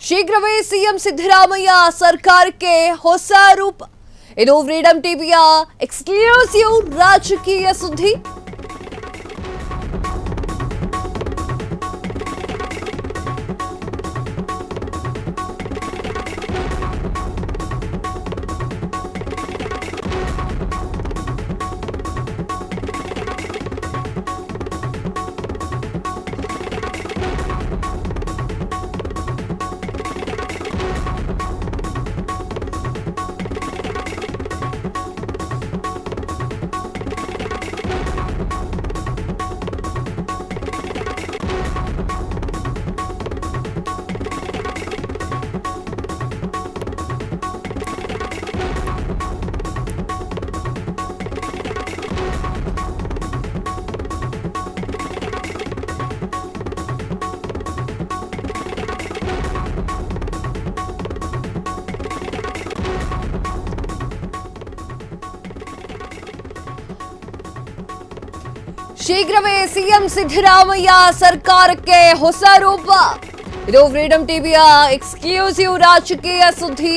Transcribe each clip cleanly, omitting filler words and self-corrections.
ಶೀಘ್ರವೇ ಸಿಎಂ ಸಿದ್ದರಾಮಯ್ಯ ಸರ್ಕಾರಕ್ಕೆ ಹೊಸ ರೂಪ. ಇದು ಫ್ರೀಡಂ ಟಿವಿಯ ಎಕ್ಸ್ಕ್ಲೂಸಿವ್ ರಾಜಕೀಯ ಸುದ್ದಿ. ಶೀಘ್ರವೇ ಸಿಎಂ ಸಿದ್ದರಾಮಯ್ಯ ಸರ್ಕಾರಕ್ಕೆ ಹೊಸ ರೂಪ. ಇದು ಫ್ರೀಡಂ ಟಿವಿಯ ಎಕ್ಸ್ಕ್ಲೂಸಿವ್ ರಾಜಕೀಯ ಸುದ್ದಿ.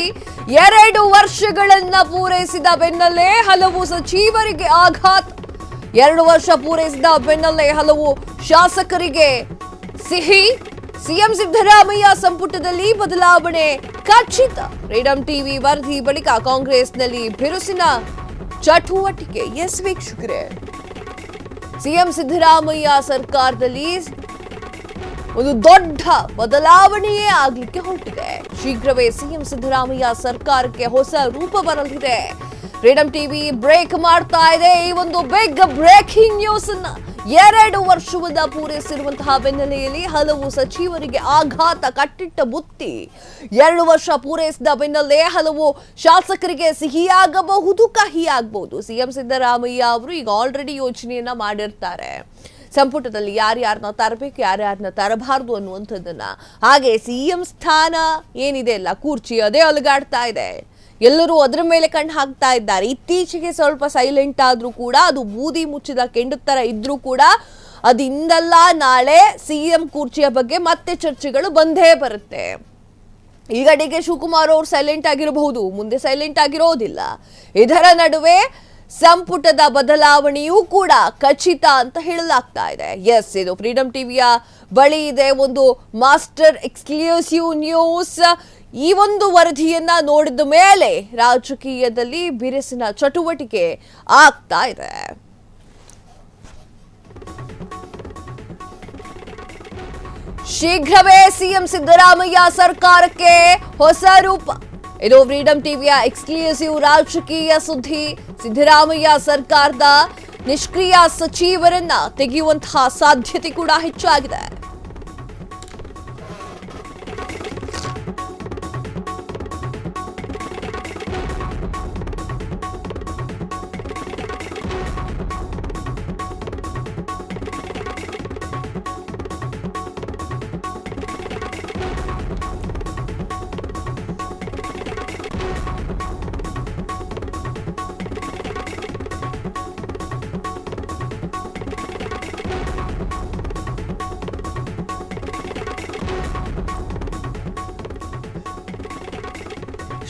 2 ವರ್ಷಗಳನ್ನ ಪೂರೈಸಿದ ಬೆನ್ನಲ್ಲೇ ಹಲವು ಸಚಿವರಿಗೆ ಆಘಾತ. 2 ವರ್ಷ ಪೂರೈಸಿದ ಬೆನ್ನಲ್ಲೇ ಹಲವು ಶಾಸಕರಿಗೆ ಸಿಹಿ. ಸಿಎಂ ಸಿದ್ದರಾಮಯ್ಯ ಸಂಪುಟದಲ್ಲಿ ಬದಲಾವಣೆ ಖಚಿತ. ಫ್ರೀಡಂ ಟಿವಿ ವರದಿ ಬಳಿಕ ಕಾಂಗ್ರೆಸ್ನಲ್ಲಿ ಬಿರುಸಿನ ಚಟುವಟಿಕೆ. ಎಸ್ ವೀಕ್ಷಕರೇ, ಸಿಎಂ ಸಿದ್ದರಾಮಯ್ಯ ಸರ್ಕಾರದಲ್ಲಿ ಒಂದು ದೊಡ್ಡ ಬದಲಾವಣೆಯೇ ಆಗ್ಲಿಕ್ಕೆ ಹೊರಟಿದೆ. ಶೀಘ್ರವೇ ಸಿಎಂ ಸಿದ್ದರಾಮಯ್ಯ ಸರ್ಕಾರಕ್ಕೆ ಹೊಸ ರೂಪ ಬರಲಿದೆ. ಫ್ರೀಡಂ ಟಿವಿ ಬ್ರೇಕ್ ಮಾಡ್ತಾ ಇದೆ ಈ ಒಂದು ಬಿಗ್ ಬ್ರೇಕಿಂಗ್ ನ್ಯೂಸ್ ಅನ್ನ. 2 ವರ್ಷವನ್ನ ಪೂರೈಸಿರುವಂತಹ ಬೆನ್ನಲೆಯಲ್ಲಿ ಹಲವು ಸಚಿವರಿಗೆ ಆಘಾತ. ಕಟ್ಟಿಟ್ಟ ಬುತ್ತಿ. 2 ವರ್ಷ ಪೂರೈಸಿದ ಬೆನ್ನಲ್ಲೇ ಹಲವು ಶಾಸಕರಿಗೆ ಸಿಹಿಯಾಗಬಹುದು, ಕಹಿಯಾಗಬಹುದು. ಸಿಎಂ ಸಿದ್ದರಾಮಯ್ಯ ಅವರು ಈಗ ಆಲ್ರೆಡಿ ಯೋಚನೆಯನ್ನ ಮಾಡಿರ್ತಾರೆ. ಸಂಪುಟದಲ್ಲಿ ಯಾರ್ಯಾರನ್ನ ತರಬೇಕು, ಯಾರ್ಯಾರನ್ನ ತರಬಾರ್ದು ಅನ್ನುವಂಥದ್ದನ್ನ. ಹಾಗೆ ಸಿಎಂ ಸ್ಥಾನ ಏನಿದೆ ಅಲ್ಲ, ಕುರ್ಚಿ ಅದೇ ಅಲುಗಾಡ್ತಾ ಇದೆ. ಎಲ್ಲರೂ ಅದರ ಮೇಲೆ ಕಣ್ಣು ಹಾಕ್ತಾ ಇದ್ದಾರೆ. ಇತ್ತೀಚೆಗೆ ಸ್ವಲ್ಪ ಸೈಲೆಂಟ್ ಆದ್ರೂ ಕೂಡ, ಅದು ಬೂದಿ ಮುಚ್ಚಿದ ಕೆಂಡ ತರ ಇದ್ರೂ ಕೂಡ, ಅದಿಂದಲ್ಲ ನಾಳೆ ಸಿಎಂ ಕುರ್ಚಿಯ ಬಗ್ಗೆ ಮತ್ತೆ ಚರ್ಚೆಗಳು ಬಂದೇ ಬರುತ್ತೆ. ಈಗ ಡಿ.ಕೆ. ಶಿವಕುಮಾರ್ ಅವರು ಸೈಲೆಂಟ್ ಆಗಿರಬಹುದು, ಮುಂದೆ ಸೈಲೆಂಟ್ ಆಗಿರೋದಿಲ್ಲ. ಇದರ ನಡುವೆ ಸಂಪುಟದ ಬದಲಾವಣೆಯೂ ಕೂಡ ಖಚಿತ ಅಂತ ಹೇಳಲಾಗ್ತಾ ಇದೆ. ಎಸ್, ಇದು ಫ್ರೀಡಂ ಟಿವಿಯ ಬಳಿ ಇದೆ ಒಂದು ಮಾಸ್ಟರ್ ಎಕ್ಸ್ಕ್ಲೂಸಿವ್ ನ್ಯೂಸ್. ಈ ಒಂದು ವರದಿಯನ್ನ ನೋಡಿದ ಮೇಲೆ ರಾಜಕೀಯದಲ್ಲಿ ಬಿರುಸಿನ ಚಟುವಟಿಕೆ ಆಗ್ತಾ ಇದೆ. ಶೀಘ್ರವೇ ಸಿಎಂ ಸಿದ್ದರಾಮಯ್ಯ ಸರ್ಕಾರಕ್ಕೆ ಹೊಸ ರೂಪ. ಇದು ಫ್ರೀಡಂ ಟಿವಿಯ ಎಕ್ಸ್ಕ್ಲೂಸಿವ್ ರಾಜಕೀಯ ಸುದ್ದಿ. ಸಿದ್ದರಾಮಯ್ಯ ಸರ್ಕಾರದ ನಿಷ್ಕ್ರಿಯ ಸಚಿವರನ್ನ ತೆಗೆಯುವಂತಹ ಸಾಧ್ಯತೆ ಕೂಡ ಹೆಚ್ಚಾಗಿದೆ.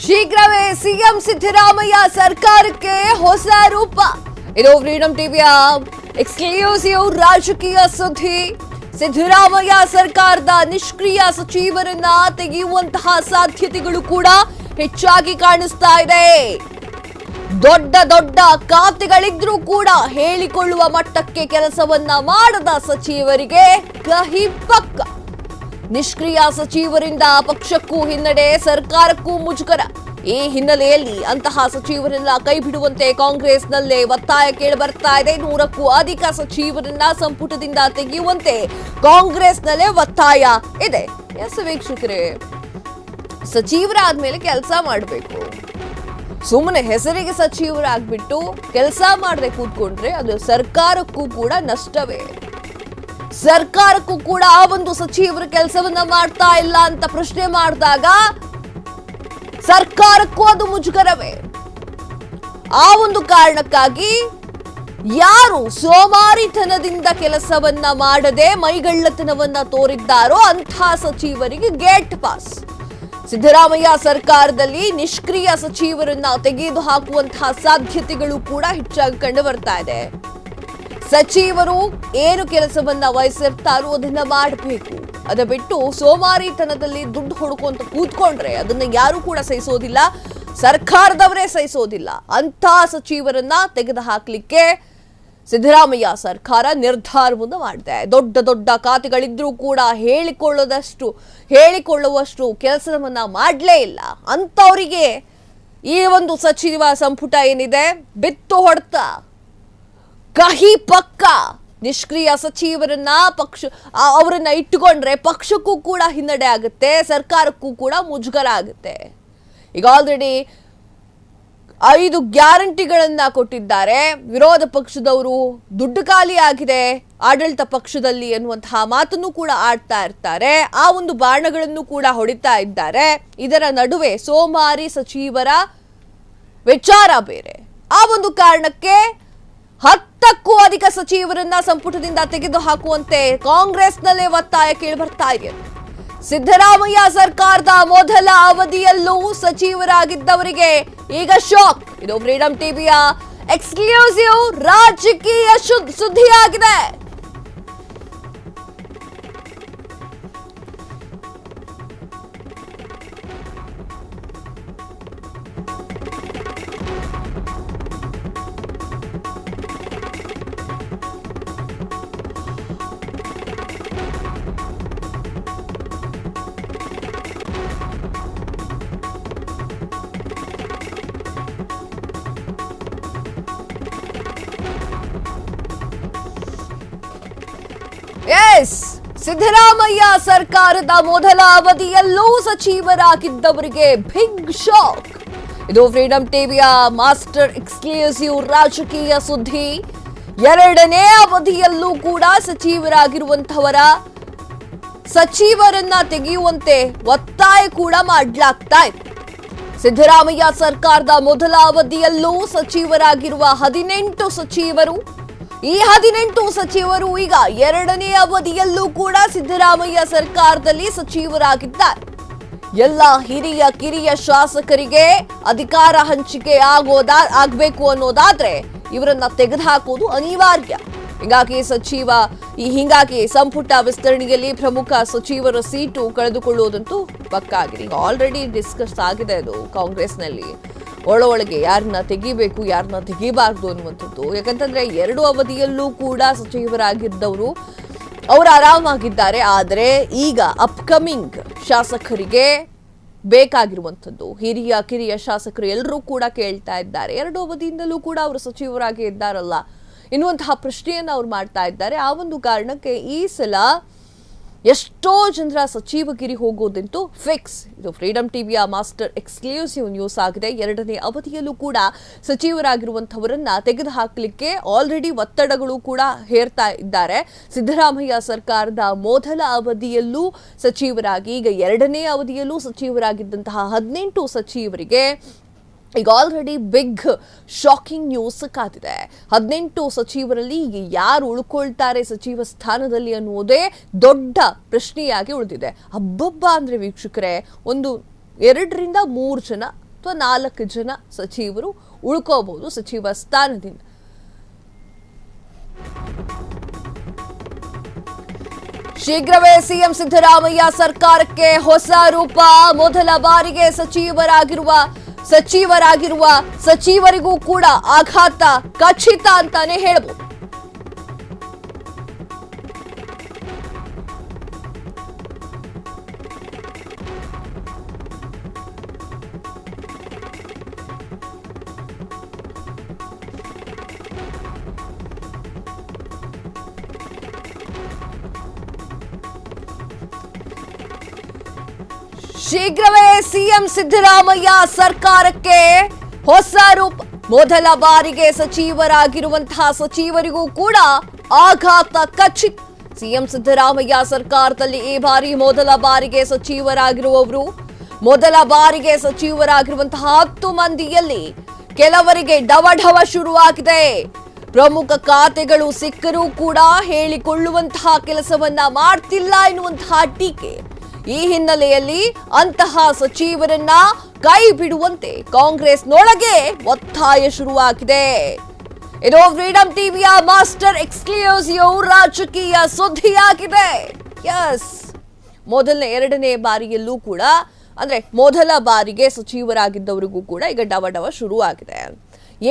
ಶೀಘ್ರವೇ ಸಿಎಂ ಸಿದ್ದರಾಮಯ್ಯ ಸರ್ಕಾರಕ್ಕೆ ಹೊಸ ರೂಪ. ಇದು ಫ್ರೀಡಂ ಟಿವಿಯ ಎಕ್ಸ್ಕ್ಲೂಸಿವ್ ರಾಜಕೀಯ ಸುದ್ದಿ. ಸಿದ್ದರಾಮಯ್ಯ ಸರ್ಕಾರದ ನಿಷ್ಕ್ರಿಯ ಸಚಿವರನ್ನ ತೆಗೆಯುವಂತಹ ಸಾಧ್ಯತೆಗಳು ಕೂಡ ಹೆಚ್ಚಾಗಿ ಕಾಣಿಸ್ತಾ ಇದೆ. ದೊಡ್ಡ ದೊಡ್ಡ ಖಾತೆಗಳಿದ್ರೂ ಕೂಡ ಹೇಳಿಕೊಳ್ಳುವ ಮಟ್ಟಕ್ಕೆ ಕೆಲಸವನ್ನ ಮಾಡದ ಸಚಿವರಿಗೆ ಕಹಿ ಪಕ್ಕ. ನಿಷ್ಕ್ರಿಯ ಸಚಿವರಿಂದ ಪಕ್ಷಕ್ಕೂ ಹಿನ್ನಡೆ, ಸರ್ಕಾರಕ್ಕೂ ಮುಜುಗರ. ಈ ಹಿನ್ನೆಲೆಯಲ್ಲಿ ಅಂತಹ ಸಚಿವರನ್ನ ಕೈ ಬಿಡುವಂತೆ ಕಾಂಗ್ರೆಸ್ನಲ್ಲೇ ಒತ್ತಾಯ ಕೇಳಿ ಬರ್ತಾ ಇದೆ. 100ಕ್ಕೂ ಅಧಿಕ ಸಚಿವರನ್ನ ಸಂಪುಟದಿಂದ ತೆಗೆಯುವಂತೆ ಕಾಂಗ್ರೆಸ್ನಲ್ಲೇ ಒತ್ತಾಯ ಇದೆ. ಎಸ್ ವೀಕ್ಷಕರೇ, ಸಚಿವರಾದ್ಮೇಲೆ ಕೆಲಸ ಮಾಡಬೇಕು. ಸುಮ್ಮನೆ ಹೆಸರಿಗೆ ಸಚಿವರಾಗ್ಬಿಟ್ಟು ಕೆಲಸ ಮಾಡದೆ ಕೂತ್ಕೊಂಡ್ರೆ ಅದು ಸರ್ಕಾರಕ್ಕೂ ಕೂಡ ನಷ್ಟವೇ. ಸರ್ಕಾರಕ್ಕೂ ಕೂಡ ಆ ಒಂದು ಸಚಿವರು ಕೆಲಸವನ್ನ ಮಾಡ್ತಾ ಇಲ್ಲ ಅಂತ ಪ್ರಶ್ನೆ ಮಾಡಿದಾಗ ಸರ್ಕಾರಕ್ಕೂ ಅದು ಮುಜುಗರವೇ. ಆ ಒಂದು ಕಾರಣಕ್ಕಾಗಿ ಯಾರು ಸೋಮಾರಿತನದಿಂದ ಕೆಲಸವನ್ನ ಮಾಡದೆ ಮೈಗಳ್ಳತನವನ್ನ ತೋರಿದ್ದಾರೋ ಅಂಥ ಸಚಿವರಿಗೆ ಗೇಟ್ ಪಾಸ್. ಸಿದ್ದರಾಮಯ್ಯ ಸರ್ಕಾರದಲ್ಲಿ ನಿಷ್ಕ್ರಿಯ ಸಚಿವರನ್ನ ತೆಗೆದುಹಾಕುವಂತಹ ಸಾಧ್ಯತೆಗಳು ಕೂಡ ಹೆಚ್ಚಾಗಿ ಕಂಡು ಬರ್ತಾ ಇದೆ. ಸಚಿವರು ಏನು ಕೆಲಸವನ್ನ ವಹಿಸಿರ್ತಾರೋ ಅದನ್ನ ಮಾಡಬೇಕು. ಅದ ಬಿಟ್ಟು ಸೋಮಾರಿತನದಲ್ಲಿ ದುಡ್ಡು ಹೊಡ್ಕೊಂತ ಕೂತ್ಕೊಂಡ್ರೆ ಅದನ್ನ ಯಾರು ಕೂಡ ಸಹಿಸೋದಿಲ್ಲ, ಸರ್ಕಾರದವರೇ ಸಹಿಸೋದಿಲ್ಲ. ಅಂತ ಸಚಿವರನ್ನ ತೆಗೆದುಹಾಕ್ಲಿಕ್ಕೆ ಸಿದ್ದರಾಮಯ್ಯ ಸರ್ಕಾರ ನಿರ್ಧಾರವನ್ನು ಮಾಡಿದೆ. ದೊಡ್ಡ ದೊಡ್ಡ ಖಾತೆಗಳಿದ್ರೂ ಕೂಡ ಹೇಳಿಕೊಳ್ಳುವಷ್ಟು ಕೆಲಸವನ್ನ ಮಾಡಲೇ ಇಲ್ಲ. ಅಂತವರಿಗೆ ಈ ಒಂದು ಸಚಿವ ಸಂಪುಟ ಏನಿದೆ ಬಿತ್ತು ಹೊಡೆತ ಕಹಿ ಪಕ್ಕ. ನಿಷ್ಕ್ರಿಯ ಸಚಿವರನ್ನ ಅವರನ್ನ ಇಟ್ಟುಕೊಂಡ್ರೆ ಪಕ್ಷಕ್ಕೂ ಕೂಡ ಹಿನ್ನಡೆ ಆಗುತ್ತೆ, ಸರ್ಕಾರಕ್ಕೂ ಕೂಡ ಮುಜುಗರ ಆಗುತ್ತೆ. ಈಗ ಆಲ್ರೆಡಿ 5 ಗ್ಯಾರಂಟಿಗಳನ್ನ ಕೊಟ್ಟಿದ್ದಾರೆ. ವಿರೋಧ ಪಕ್ಷದವರು ದುಡ್ಡು ಖಾಲಿ ಆಗಿದೆ ಆಡಳಿತ ಪಕ್ಷದಲ್ಲಿ ಎನ್ನುವಂತಹ ಮಾತನ್ನು ಕೂಡ ಆಡ್ತಾ ಇರ್ತಾರೆ. ಆ ಒಂದು ಬಾಣಗಳನ್ನು ಕೂಡ ಹೊಡಿತಾ ಇದ್ದಾರೆ. ಇದರ ನಡುವೆ ಸೋಮಾರಿ ಸಚಿವರ ವಿಚಾರ ಬೇರೆ. ಆ ಒಂದು ಕಾರಣಕ್ಕೆ 10ಕ್ಕೂ ಅಧಿಕ ಸಚಿವರನ್ನ ಸಂಪುಟದಿಂದ ತೆಗೆದುಹಾಕುವಂತೆ ಕಾಂಗ್ರೆಸ್ನಲ್ಲೇ ಒತ್ತಾಯ ಕೇಳಿಬರ್ತಾ ಇದೆ. ಸಿದ್ದರಾಮಯ್ಯ ಸರ್ಕಾರದ ಮೊದಲ ಅವಧಿಯಲ್ಲೂ ಸಚಿವರಾಗಿದ್ದವರಿಗೆ ಈಗ ಶಾಕ್. ಇದು ಫ್ರೀಡಂ ಟಿವಿಯ ಎಕ್ಸ್ಕ್ಲೂಸಿವ್ ರಾಜಕೀಯ ಸುದ್ದಿಯಾಗಿದೆ. ಸಿದ್ದರಾಮಯ್ಯ ಸರ್ಕಾರದ ಮೊದಲ ಅವಧಿಯಲ್ಲೂ ಸಚಿವರಾಗಿದ್ದವರಿಗೆ ಬಿಗ್ ಶಾಕ್. ಇದು ಫ್ರೀಡಂ ಟಿವಿಯ ಮಾಸ್ಟರ್ ಎಕ್ಸ್ಕ್ಲೂಸಿವ್ ರಾಜಕೀಯ ಸುದ್ದಿ. 2ನೇ ಅವಧಿಯಲ್ಲೂ ಕೂಡ ಸಚಿವರನ್ನ ತೆಗೆಯುವಂತೆ ಒತ್ತಾಯ ಕೂಡ ಮಾಡಲಾಗ್ತಾ ಇದೆ. ಸಿದ್ದರಾಮಯ್ಯ ಸರ್ಕಾರದ ಮೊದಲ ಅವಧಿಯಲ್ಲೂ ಸಚಿವರಾಗಿರುವ 18 ಸಚಿವರು, ಈ 18 ಸಚಿವರು ಈಗ 2ನೇ ಅವಧಿಯಲ್ಲೂ ಕೂಡ ಸಿದ್ದರಾಮಯ್ಯ ಸರ್ಕಾರದಲ್ಲಿ ಸಚಿವರಾಗಿದ್ದಾರೆ. ಎಲ್ಲ ಹಿರಿಯ ಕಿರಿಯ ಶಾಸಕರಿಗೆ ಅಧಿಕಾರ ಹಂಚಿಕೆ ಆಗಬೇಕು ಅನ್ನೋದಾದ್ರೆ ಇವರನ್ನ ತೆಗೆದುಹಾಕುವುದು ಅನಿವಾರ್ಯ. ಹೀಗಾಗಿ ಸಂಪುಟ ವಿಸ್ತರಣೆಯಲ್ಲಿ ಪ್ರಮುಖ ಸಚಿವರ ಸೀಟು ಕಳೆದುಕೊಳ್ಳುವುದಂತೂ ಪಕ್ಕಾಗಿದೆ. ಈಗ ಆಲ್ರೆಡಿ ಡಿಸ್ಕಸ್ ಆಗಿದೆ ಅದು ಕಾಂಗ್ರೆಸ್ನಲ್ಲಿ ಒಳಗೆ ಯಾರನ್ನ ತೆಗಿಬೇಕು ಯಾರನ್ನ ತೆಗಿಬಾರ್ದು ಅನ್ನುವಂಥದ್ದು. ಯಾಕಂತಂದ್ರೆ 2 ಅವಧಿಯಲ್ಲೂ ಕೂಡ ಸಚಿವರಾಗಿದ್ದವರು ಅವರು ಆರಾಮಾಗಿದ್ದಾರೆ. ಆದರೆ ಈಗ ಅಪ್ಕಮಿಂಗ್ ಶಾಸಕರಿಗೆ ಬೇಕಾಗಿರುವಂಥದ್ದು ಹಿರಿಯ ಕಿರಿಯ ಶಾಸಕರು ಎಲ್ಲರೂ ಕೂಡ ಕೇಳ್ತಾ ಇದ್ದಾರೆ. 2 ಅವಧಿಯಿಂದಲೂ ಕೂಡ ಅವರು ಸಚಿವರಾಗಿ ಇದ್ದಾರಲ್ಲ ಎನ್ನುವಂತಹ ಪ್ರಶ್ನೆಯನ್ನು ಅವ್ರು ಮಾಡ್ತಾ ಇದ್ದಾರೆ. ಆ ಒಂದು ಕಾರಣಕ್ಕೆ ಈ ಸಲ ಎಷ್ಟೋ ಜನರ ಸಚಿವಗಿರಿ ಹೋಗೋದಂತೂ ಫಿಕ್ಸ್. ಇದು ಫ್ರೀಡಂ ಟಿವಿಯ ಮಾಸ್ಟರ್ ಎಕ್ಸ್ಕ್ಲೂಸಿವ್ ನ್ಯೂಸ್ ಆಗಿದೆ. 2ನೇ ಅವಧಿಯಲ್ಲೂ ಕೂಡ ಸಚಿವರಾಗಿರುವಂತವರನ್ನ ತೆಗೆದುಹಾಕಲಿಕ್ಕೆ ಆಲ್ರೆಡಿ ಒತ್ತಡಗಳು ಕೂಡ ಹೇರ್ತಾ ಇದ್ದಾರೆ. ಸಿದ್ದರಾಮಯ್ಯ ಸರ್ಕಾರದ ಮೊದಲ ಅವಧಿಯಲ್ಲೂ ಸಚಿವರಾಗಿ ಈಗ 2ನೇ ಅವಧಿಯಲ್ಲೂ ಸಚಿವರಾಗಿದ್ದಂತಹ 18 ಸಚಿವರಿಗೆ ಈಗ ಆಲ್ರೆಡಿ ಬಿಗ್ ಶಾಕಿಂಗ್ ನ್ಯೂಸ್ ಕಾದಿದೆ. 18 ಸಚಿವರಲ್ಲಿ ಈಗ ಯಾರು ಉಳ್ಕೊಳ್ತಾರೆ ಸಚಿವ ಸ್ಥಾನದಲ್ಲಿ ಅನ್ನುವುದೇ ದೊಡ್ಡ ಪ್ರಶ್ನೆಯಾಗಿ ಉಳಿದಿದೆ. ಹಬ್ಬಬ್ಬ ಅಂದ್ರೆ ವೀಕ್ಷಕರೇ, ಒಂದು 2 ರಿಂದ 3 ಜನ ಅಥವಾ 4 ಜನ ಸಚಿವರು ಉಳ್ಕೋಬಹುದು ಸಚಿವ ಸ್ಥಾನದಿಂದ. ಶೀಘ್ರವೇ ಸಿಎಂ ಸಿದ್ದರಾಮಯ್ಯ ಸರ್ಕಾರಕ್ಕೆ ಹೊಸ ರೂಪ. ಮೊದಲ ಬಾರಿಗೆ ಸಚಿವರಾಗಿರುವ ಸಚಿವರಿಗೂ ಕೂಡ ಆಘಾತ ಖಚಿತ ಅಂತಾನೆ ಹೇಳಬಹುದು. ಶೀಘ್ರವೇ ಸಿಎಂ ಸಿದ್ದರಾಮಯ್ಯ ಸರ್ಕಾರಕ್ಕೆ ಹೊಸ ರೂಪ. ಮೊದಲ ಬಾರಿಗೆ ಸಚಿವರಾಗಿರುವಂತಹ ಸಚಿವರಿಗೂ ಕೂಡ ಆಘಾತ ಖಚಿತ. ಸಿಎಂ ಸಿದ್ದರಾಮಯ್ಯ ಸರ್ಕಾರದಲ್ಲಿ ಈ ಬಾರಿ ಮೊದಲ ಬಾರಿಗೆ ಸಚಿವರಾಗಿರುವಂತಹ 10 ಮಂದಿಯಲ್ಲಿ ಕೆಲವರಿಗೆ ಡವಢವ ಶುರುವಾಗಿದೆ. ಪ್ರಮುಖ ಖಾತೆಗಳು ಸಿಕ್ಕರೂ ಕೂಡ ಹೇಳಿಕೊಳ್ಳುವಂತಹ ಕೆಲಸವನ್ನ ಮಾಡ್ತಿಲ್ಲ ಎನ್ನುವಂತಹ ಟೀಕೆ ಈ ಹಿನ್ನೆಲೆಯಲ್ಲಿ ಅಂತಹ ಸಚಿವರನ್ನ ಕೈ ಬಿಡುವಂತೆ ಕಾಂಗ್ರೆಸ್ನೊಳಗೆ ಒತ್ತಾಯ ಶುರುವಾಗಿದೆ. ಇದು ಫ್ರೀಡಂ ಟಿವಿಯ ಮಾಸ್ಟರ್ ಎಕ್ಸ್ಕ್ಲೂಸಿವ್ ರಾಜಕೀಯ ಸುದ್ದಿಯಾಗಿದೆ. ಎಸ್, ಎರಡನೇ ಬಾರಿಯಲ್ಲೂ ಕೂಡ ಅಂದ್ರೆ ಮೊದಲ ಬಾರಿಗೆ ಸಚಿವರಾಗಿದ್ದವರಿಗೂ ಕೂಡ ಈಗ ಡವಡವ ಶುರುವಾಗಿದೆ.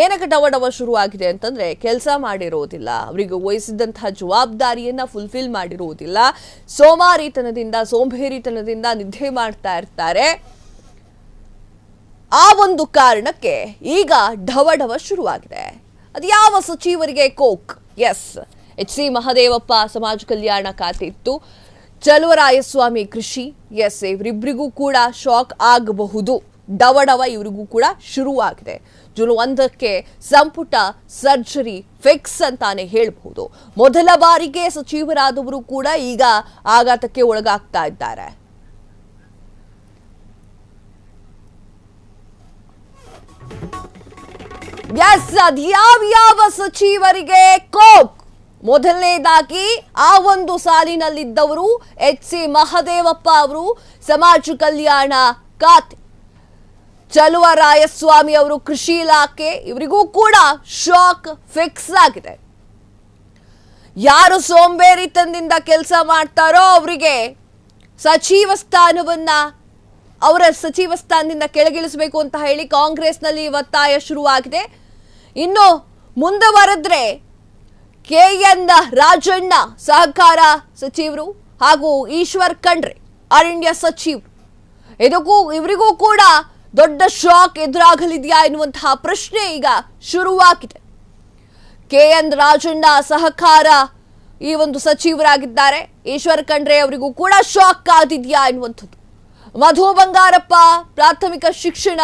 ಏನಕ್ಕೆ ಡವಡವ ಶುರುವಾಗಿದೆ ಅಂತಂದ್ರೆ ಕೆಲಸ ಮಾಡಿರೋದಿಲ್ಲ, ಅವರಿಗೆ ವಹಿಸಿದಂತಹ ಜವಾಬ್ದಾರಿಯನ್ನ ಫುಲ್ಫಿಲ್ ಮಾಡಿರುವುದಿಲ್ಲ, ಸೋಂಬೇರಿತನದಿಂದ ನಿದ್ದೆ ಮಾಡ್ತಾ ಇರ್ತಾರೆ. ಆ ಒಂದು ಕಾರಣಕ್ಕೆ ಈಗ ಡವಡವ ಶುರುವಾಗಿದೆ. ಅದು ಯಾವ ಸಚಿವರಿಗೆ ಕೋಕ್? ಎಸ್, ಎಚ್ ಸಿ ಮಹದೇವಪ್ಪ ಸಮಾಜ ಕಲ್ಯಾಣ ಖಾತೆ ಇತ್ತು, ಚಲುವರಾಯಸ್ವಾಮಿ ಕೃಷಿ. ಎಸ್, ಇವರಿಬ್ಬರಿಗೂ ಕೂಡ ಶಾಕ್ ಆಗಬಹುದು. ಡವಡವ ಇವರಿಗೂ ಕೂಡ ಶುರುವಾಗಿದೆ. ಜೂನ್ 1ಕ್ಕೆ ಸಂಪುಟ ಸರ್ಜರಿ ಫಿಕ್ಸ್ ಅಂತಾನೆ ಹೇಳಬಹುದು. ಮೊದಲ ಬಾರಿಗೆ ಸಚಿವರಾದವರು ಕೂಡ ಈಗ ಆಘಾತಕ್ಕೆ ಒಳಗಾಗ್ತಾ ಇದ್ದಾರೆ. ಎಸ್, ಅದ್ಯಾವ್ಯಾವ ಸಚಿವರಿಗೆ ಕೋಕ್? ಮೊದಲನೇದಾಗಿ ಆ ಒಂದು ಸಾಲಿನಲ್ಲಿದ್ದವರು ಎಚ್ ಸಿ ಮಹದೇವಪ್ಪ ಅವರು ಸಮಾಜ ಕಲ್ಯಾಣ ಖಾತೆ, ಚಲುವರಾಯಸ್ವಾಮಿ ಅವರು ಕೃಷಿ ಇಲಾಖೆ. ಇವರಿಗೂ ಕೂಡ ಶಾಕ್ ಫಿಕ್ಸ್ ಆಗಿದೆ. ಯಾರು ಸೋಂಬೇರಿತನದಿಂದ ಕೆಲಸ ಮಾಡ್ತಾರೋ ಅವರಿಗೆ ಅವರ ಸಚಿವ ಸ್ಥಾನದಿಂದ ಕೆಳಗಿಳಿಸಬೇಕು ಅಂತ ಹೇಳಿ ಕಾಂಗ್ರೆಸ್ನಲ್ಲಿ ಒತ್ತಾಯ ಶುರುವಾಗಿದೆ. ಇನ್ನು ಮುಂದುವರೆದ್ರೆ KN ರಾಜಣ್ಣ ಸಹಕಾರ ಸಚಿವರು ಹಾಗೂ ಈಶ್ವರ್ ಖಂಡ್ರೆ ಅರಣ್ಯ ಸಚಿವರು, ಇವರಿಗೂ ಕೂಡ ದೊಡ್ಡ ಶಾಕ್ ಎದುರಾಗಲಿದೆಯಾ ಎನ್ನುವಂತಹ ಪ್ರಶ್ನೆ ಈಗ ಶುರುವಾಗಿದೆ. KN ರಾಜಣ್ಣ ಸಹಕಾರ ಈ ಒಂದು ಸಚಿವರಾಗಿದ್ದಾರೆ. ಈಶ್ವರ್ ಖಂಡ್ರೆ ಅವರಿಗೂ ಕೂಡ ಶಾಕ್ ಆಗಿದೆಯಾ ಎನ್ನುವಂಥದ್ದು. ಮಧು ಬಂಗಾರಪ್ಪ ಪ್ರಾಥಮಿಕ ಶಿಕ್ಷಣ,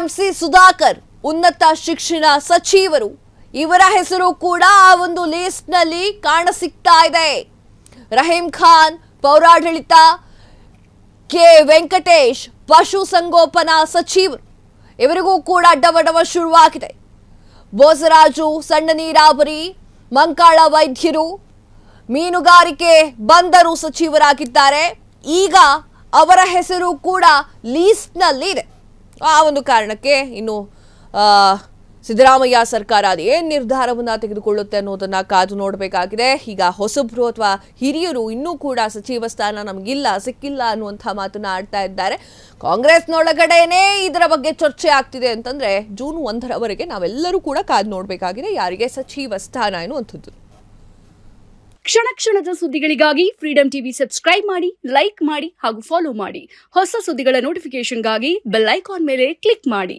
MC ಸುಧಾಕರ್ ಉನ್ನತ ಶಿಕ್ಷಣ ಸಚಿವರು, ಇವರ ಹೆಸರು ಕೂಡ ಆ ಒಂದು ಲಿಸ್ಟ್ ನಲ್ಲಿ ಕಾಣಸಿಗ್ತಾ ಇದೆ. ರಹೀಂ ಖಾನ್ ಪೌರಾಡಳಿತ, ಕೆ ವೆಂಕಟೇಶ್ ಪಶು ಸಂಗೋಪನಾ ಸಚಿವರು, ಇವರಿಗೂ ಕೂಡ ಡವಡವ ಶುರುವಾಗಿದೆ. ಬೋಸರಾಜು ಸಣ್ಣ ನೀರಾವರಿ, ಮಂಕಾಳ ವೈದ್ಯರು, ಮೀನುಗಾರಿಕೆ ಬಂದರು ಸಚಿವರಾಗಿದ್ದಾರೆ. ಈಗ ಅವರ ಹೆಸರು ಕೂಡ ಲೀಸ್ಟ್ ನಲ್ಲಿ ಇದೆ. ಆ ಒಂದು ಕಾರಣಕ್ಕೆ ಇನ್ನು ಸಿದ್ದರಾಮಯ್ಯ ಸರ್ಕಾರ ಅದೇನು ನಿರ್ಧಾರವನ್ನ ತೆಗೆದುಕೊಳ್ಳುತ್ತೆ ಅನ್ನೋದನ್ನ ಕಾದು ನೋಡಬೇಕಾಗಿದೆ. ಈಗ ಹೊಸಬ್ರು ಅಥವಾ ಹಿರಿಯರು ಇನ್ನೂ ಕೂಡ ಸಚಿವ ಸ್ಥಾನ ಸಿಕ್ಕಿಲ್ಲ ಅನ್ನುವಂಥ ಮಾತನ್ನ ಆಡ್ತಾ ಇದ್ದಾರೆ. ಕಾಂಗ್ರೆಸ್ನೊಳಗಡೆನೇ ಇದರ ಬಗ್ಗೆ ಚರ್ಚೆ ಆಗ್ತಿದೆ ಅಂತಂದ್ರೆ ಜೂನ್ 1ರವರೆಗೆ ನಾವೆಲ್ಲರೂ ಕೂಡ ಕಾದು ನೋಡಬೇಕಾಗಿದೆ ಯಾರಿಗೆ ಸಚಿವ ಸ್ಥಾನ ಎನ್ನುವಂಥದ್ದು. ಕ್ಷಣ ಕ್ಷಣದ ಸುದ್ದಿಗಳಿಗಾಗಿ ಫ್ರೀಡಂ ಟಿವಿ ಸಬ್ಸ್ಕ್ರೈಬ್ ಮಾಡಿ, ಲೈಕ್ ಮಾಡಿ ಹಾಗೂ ಫಾಲೋ ಮಾಡಿ. ಹೊಸ ಸುದ್ದಿಗಳ ನೋಟಿಫಿಕೇಶನ್ಗಾಗಿ ಬೆಲ್ ಐಕಾನ್ ಮೇಲೆ ಕ್ಲಿಕ್ ಮಾಡಿ.